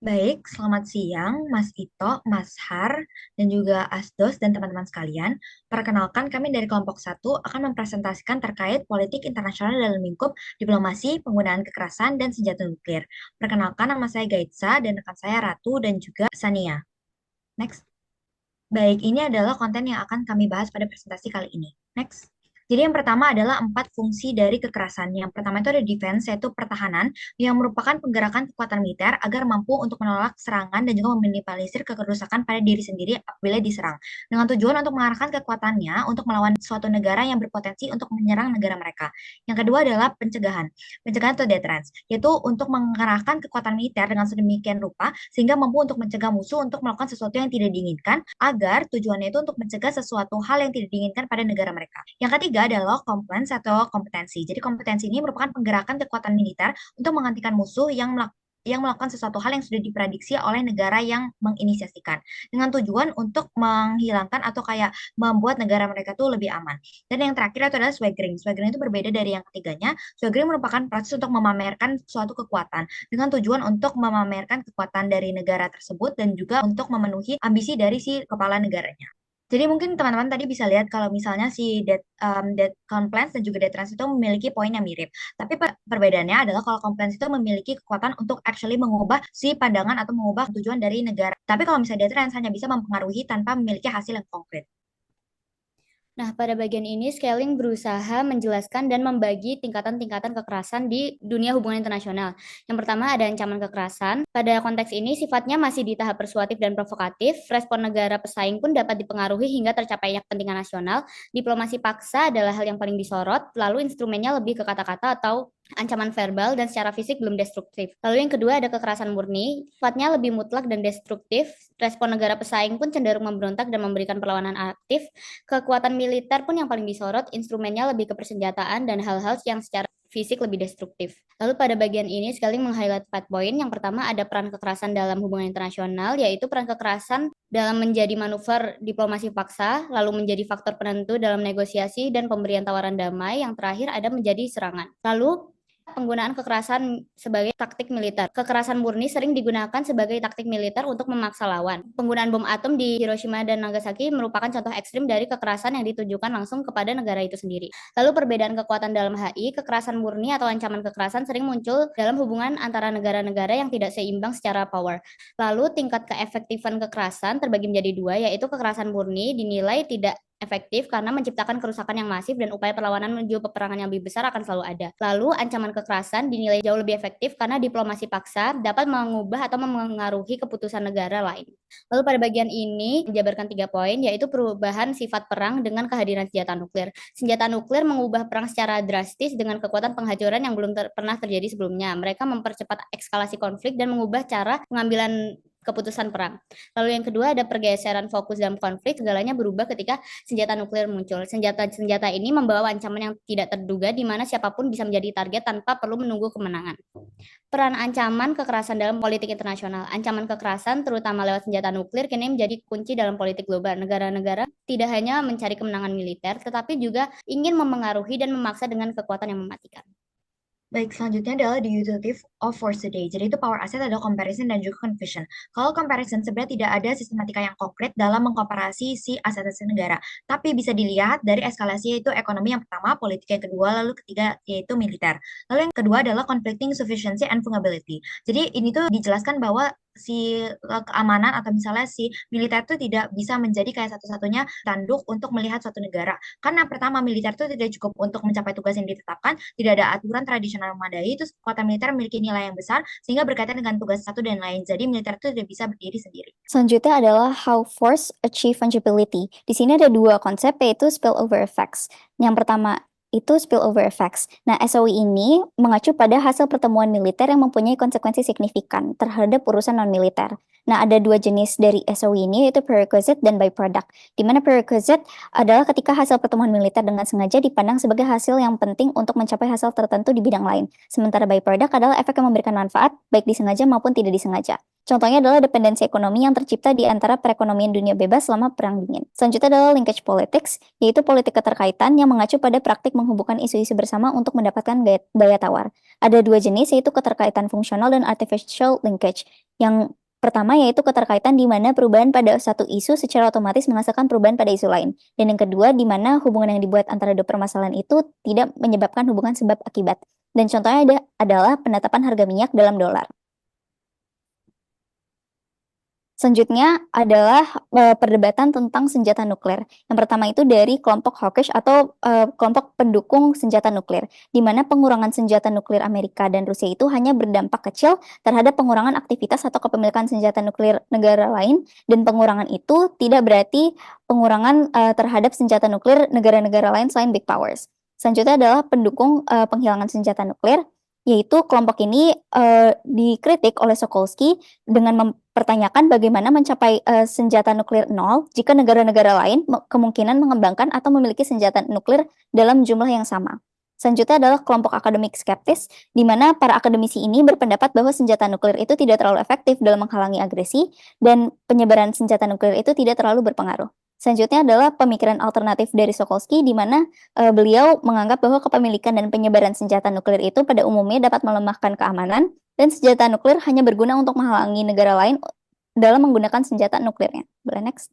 Baik, selamat siang Mas Ito, Mas Har, dan juga Asdos dan teman-teman sekalian. Perkenalkan kami dari kelompok satu akan mempresentasikan terkait politik internasional dalam lingkup diplomasi, penggunaan kekerasan, dan senjata nuklir. Perkenalkan nama saya Gaitsa dan rekan saya Ratu dan juga Sania. Next. Baik, ini adalah konten yang akan kami bahas pada presentasi kali ini. Next. Jadi yang pertama adalah 4 fungsi dari kekerasan. Yang pertama itu ada defense, yaitu pertahanan, yang merupakan penggerakan kekuatan militer agar mampu untuk menolak serangan dan juga meminimalisir kerusakan pada diri sendiri apabila diserang. Dengan tujuan untuk mengarahkan kekuatannya untuk melawan suatu negara yang berpotensi untuk menyerang negara mereka. Yang kedua adalah pencegahan. Pencegahan atau deterrence, yaitu untuk mengerahkan kekuatan militer dengan sedemikian rupa sehingga mampu untuk mencegah musuh untuk melakukan sesuatu yang tidak diinginkan agar tujuannya itu untuk mencegah sesuatu hal yang tidak diinginkan pada negara mereka. Yang ketiga adalah compliance atau kompetensi. Jadi kompetensi ini merupakan penggerakan kekuatan militer untuk menghentikan musuh yang melakukan sesuatu hal yang sudah diprediksi oleh negara yang menginisiasikan dengan tujuan untuk menghilangkan atau kayak membuat negara mereka tuh lebih aman. Dan yang terakhir itu adalah swaggering. Swaggering itu berbeda dari yang ketiganya. Swaggering merupakan proses untuk memamerkan suatu kekuatan dengan tujuan untuk memamerkan kekuatan dari negara tersebut dan juga untuk memenuhi ambisi dari si kepala negaranya. Jadi mungkin teman-teman tadi bisa lihat kalau misalnya si debt compliance dan juga deterrence itu memiliki poin yang mirip. Tapi perbedaannya adalah kalau compliance itu memiliki kekuatan untuk actually mengubah si pandangan atau mengubah tujuan dari negara. Tapi kalau misalnya deterrence hanya bisa mempengaruhi tanpa memiliki hasil yang konkret. Nah, pada bagian ini Scaling berusaha menjelaskan dan membagi tingkatan-tingkatan kekerasan di dunia hubungan internasional. Yang pertama ada ancaman kekerasan. Pada konteks ini sifatnya masih di tahap persuasif dan provokatif. Respon negara pesaing pun dapat dipengaruhi hingga tercapainya kepentingan nasional. Diplomasi paksa adalah hal yang paling disorot, lalu instrumennya lebih ke kata-kata atau ancaman verbal dan secara fisik belum destruktif. Lalu yang kedua ada kekerasan murni, sifatnya lebih mutlak dan destruktif. Respon negara pesaing pun cenderung memberontak dan memberikan perlawanan aktif. Kekuatan militer pun yang paling disorot, instrumennya lebih ke persenjataan dan hal-hal yang secara fisik lebih destruktif. Lalu pada bagian ini sekali meng-highlight 4 poin. Yang pertama ada peran kekerasan dalam hubungan internasional, yaitu peran kekerasan dalam menjadi manuver diplomasi paksa, lalu menjadi faktor penentu dalam negosiasi dan pemberian tawaran damai. Yang terakhir ada menjadi serangan. Lalu penggunaan kekerasan sebagai taktik militer. Kekerasan murni sering digunakan sebagai taktik militer untuk memaksa lawan. Penggunaan bom atom di Hiroshima dan Nagasaki merupakan contoh ekstrim dari kekerasan yang ditujukan langsung kepada negara itu sendiri. Lalu perbedaan kekuatan dalam HI, kekerasan murni atau ancaman kekerasan sering muncul dalam hubungan antara negara-negara yang tidak seimbang secara power. Lalu tingkat keefektifan kekerasan terbagi menjadi dua, yaitu kekerasan murni dinilai tidak efektif karena menciptakan kerusakan yang masif dan upaya perlawanan menuju peperangan yang lebih besar akan selalu ada. Lalu ancaman kekerasan dinilai jauh lebih efektif karena diplomasi paksa dapat mengubah atau memengaruhi keputusan negara lain. Lalu pada bagian ini menjabarkan 3 poin, yaitu perubahan sifat perang dengan kehadiran senjata nuklir. Senjata nuklir mengubah perang secara drastis dengan kekuatan penghancuran yang belum pernah terjadi sebelumnya. Mereka mempercepat eskalasi konflik dan mengubah cara pengambilan keputusan perang. Lalu yang kedua ada pergeseran fokus dalam konflik, segalanya berubah ketika senjata nuklir muncul. Senjata-senjata ini membawa ancaman yang tidak terduga di mana siapapun bisa menjadi target tanpa perlu menunggu kemenangan. Peran ancaman kekerasan dalam politik internasional. Ancaman kekerasan terutama lewat senjata nuklir kini menjadi kunci dalam politik global. Negara-negara tidak hanya mencari kemenangan militer tetapi juga ingin memengaruhi dan memaksa dengan kekuatan yang mematikan. Baik, selanjutnya adalah the utility of force today. Jadi itu power asset adalah comparison dan juga confusion. Kalau comparison sebenarnya tidak ada sistematika yang konkret dalam mengkomparasi si aset-aset negara. Tapi bisa dilihat dari eskalasi yaitu ekonomi yang pertama, politik yang kedua, lalu ketiga yaitu militer. Lalu yang kedua adalah conflicting sufficiency and vulnerability. Jadi ini tuh dijelaskan bahwa si keamanan atau misalnya si militer itu tidak bisa menjadi kayak satu-satunya tanduk untuk melihat suatu negara. Karena pertama militer itu tidak cukup untuk mencapai tugas yang ditetapkan, tidak ada aturan tradisional memadai, itu kekuatan militer memiliki nilai yang besar sehingga berkaitan dengan tugas satu dan lain. Jadi militer itu tidak bisa berdiri sendiri. Selanjutnya adalah how force achieve fungibility. Di sini ada dua konsep yaitu spillover effects. Yang pertama itu spillover effects. Nah, SOE ini mengacu pada hasil pertemuan militer yang mempunyai konsekuensi signifikan terhadap urusan non-militer. Nah, ada dua jenis dari SOE ini yaitu prerequisite dan byproduct. Di mana prerequisite adalah ketika hasil pertemuan militer dengan sengaja dipandang sebagai hasil yang penting untuk mencapai hasil tertentu di bidang lain. Sementara byproduct adalah efek yang memberikan manfaat baik disengaja maupun tidak disengaja. Contohnya adalah dependensi ekonomi yang tercipta di antara perekonomian dunia bebas selama Perang Dingin. Selanjutnya adalah linkage politics, yaitu politik keterkaitan yang mengacu pada praktik menghubungkan isu-isu bersama untuk mendapatkan daya tawar. Ada dua jenis, yaitu keterkaitan fungsional dan artificial linkage. Yang pertama yaitu keterkaitan di mana perubahan pada satu isu secara otomatis menghasilkan perubahan pada isu lain. Dan yang kedua, di mana hubungan yang dibuat antara dua permasalahan itu tidak menyebabkan hubungan sebab akibat. Dan contohnya adalah penetapan harga minyak dalam dolar. Selanjutnya adalah perdebatan tentang senjata nuklir. Yang pertama itu dari kelompok hawkish atau kelompok pendukung senjata nuklir, di mana pengurangan senjata nuklir Amerika dan Rusia itu hanya berdampak kecil terhadap pengurangan aktivitas atau kepemilikan senjata nuklir negara lain, dan pengurangan itu tidak berarti pengurangan terhadap senjata nuklir negara-negara lain selain big powers. Selanjutnya adalah pendukung penghilangan senjata nuklir, yaitu kelompok ini dikritik oleh Sokolsky dengan mempertanyakan bagaimana mencapai senjata nuklir nol jika negara-negara lain kemungkinan mengembangkan atau memiliki senjata nuklir dalam jumlah yang sama. Selanjutnya adalah kelompok akademik skeptis, di mana para akademisi ini berpendapat bahwa senjata nuklir itu tidak terlalu efektif dalam menghalangi agresi, dan penyebaran senjata nuklir itu tidak terlalu berpengaruh. Selanjutnya adalah pemikiran alternatif dari Sokolsky, di mana beliau menganggap bahwa kepemilikan dan penyebaran senjata nuklir itu pada umumnya dapat melemahkan keamanan, dan senjata nuklir hanya berguna untuk menghalangi negara lain dalam menggunakan senjata nuklirnya. Boleh next?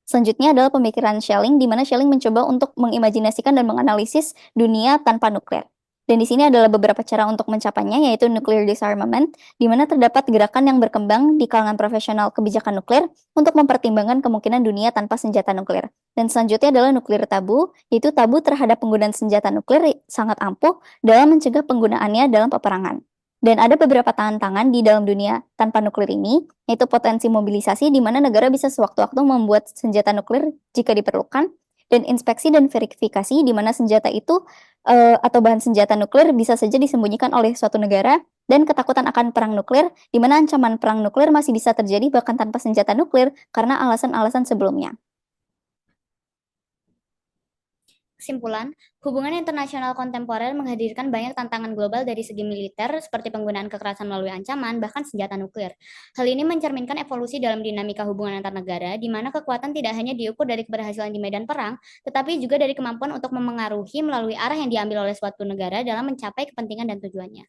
Selanjutnya adalah pemikiran Schelling, di mana Schelling mencoba untuk mengimajinasikan dan menganalisis dunia tanpa nuklir. Dan di sini adalah beberapa cara untuk mencapainya, yaitu nuclear disarmament, di mana terdapat gerakan yang berkembang di kalangan profesional kebijakan nuklir untuk mempertimbangkan kemungkinan dunia tanpa senjata nuklir. Dan selanjutnya adalah nuklir tabu, yaitu tabu terhadap penggunaan senjata nuklir sangat ampuh dalam mencegah penggunaannya dalam peperangan. Dan ada beberapa tantangan di dalam dunia tanpa nuklir ini, yaitu potensi mobilisasi di mana negara bisa sewaktu-waktu membuat senjata nuklir jika diperlukan, dan inspeksi dan verifikasi di mana senjata itu atau bahan senjata nuklir bisa saja disembunyikan oleh suatu negara, dan ketakutan akan perang nuklir, di mana ancaman perang nuklir masih bisa terjadi bahkan tanpa senjata nuklir karena alasan-alasan sebelumnya. Kesimpulan, hubungan internasional kontemporer menghadirkan banyak tantangan global dari segi militer, seperti penggunaan kekerasan melalui ancaman, bahkan senjata nuklir. Hal ini mencerminkan evolusi dalam dinamika hubungan antar negara, di mana kekuatan tidak hanya diukur dari keberhasilan di medan perang, tetapi juga dari kemampuan untuk memengaruhi melalui arah yang diambil oleh suatu negara dalam mencapai kepentingan dan tujuannya.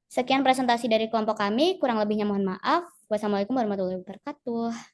Sekian presentasi dari kelompok kami, kurang lebihnya mohon maaf. Wassalamualaikum warahmatullahi wabarakatuh.